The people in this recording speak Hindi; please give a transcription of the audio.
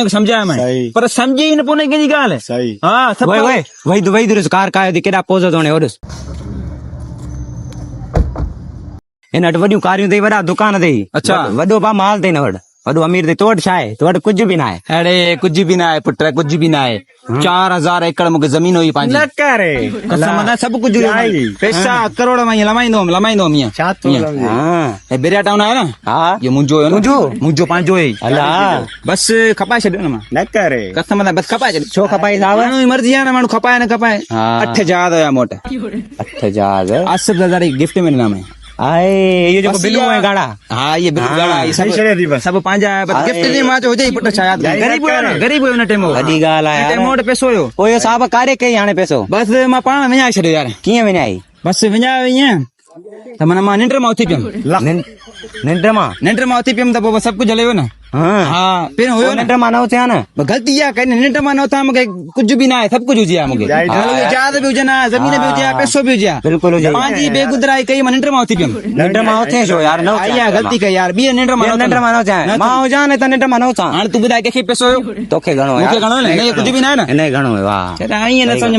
उन्हें समझाया मैं सही। पर समझी ही न पुणे की गाल है सही हाँ सब वही दुरुस कार का केड़ा पोजो तोने ओडस इन अट वडियूं कारियूं दे वडा दुकान दे अच्छा। वडो पा माल दे न वड वडो अमीर दे तोड़ छाए तो वड कुछ भी ना है अरे कुछ भी ना है पुत्र कुछ भी ना है 4000 एकड़ मुके जमीन हुई पांजी न करे कसम ना सब कुछ पैसा करोड़ में लमाइंदो मियां छातो हां ए बेरिया टाउन है ना हां ये मुंजो है ना मुंजो पांजो है अल्लाह बस खपाए छॾियो न मां न करे कसम ना बस खपाए छॾियो छो खपाई साहब माण्हू जी मर्जी आहे न माण्हू खपाए न खपाए हाँ। 8000 हुया मोट 8000 80,000 गिफ्ट में ॾिना मैं आए ये जो बस बिलू इहा- है गाड़ा हाँ ये बिल्कुल गाड़ा ये सही छड़े दी बस सब पंहिंजा आहे बस गिफ्ट ॾे मां चयो हुजे पुट छा यादि यार, गरीब हुयो न गरीब हुयो न टाइम वॾी ॻाल्हि आहे यार। टाइम वटि पैसो हुयो ओ यो साहब कारे कई हाणे पैसो बस मां पाण विञाए छॾियो यार कीअं विञाई बस विञायो ईअं त माना मां निंड मां उथी पियुमि निंड मां उथी पियुमि त पोइ सभु कुझु हले वियो न हाँ हा पहिरियों हुयो न निंड मां न उथिया न ग़लती इहा कई निंड मां न उथां मूंखे कुझु बि न आहे सभु कुझु हुजे आहे मूंखे जायज़ आहे। जहाज बि हुजनि हा ज़मीन बि हुजे हा पैसो बि हुजे हा बिल्कुलु हुजे पंहिंजी बेगुदराई कई मां निंड मां उथी पियुमि निंड मां उथे छो यार न इहा ग़लती कई यार ॿी निंड मां निंड मां न उथिया मां हुजां न त निंड मां न उथां हाणे तूं ॿुधाए कंहिंखे पैसो हुयो तोखे घणो मूंखे घणो न कुझु बि न आहे न हिन घणो है वाह ईअं न सम्झ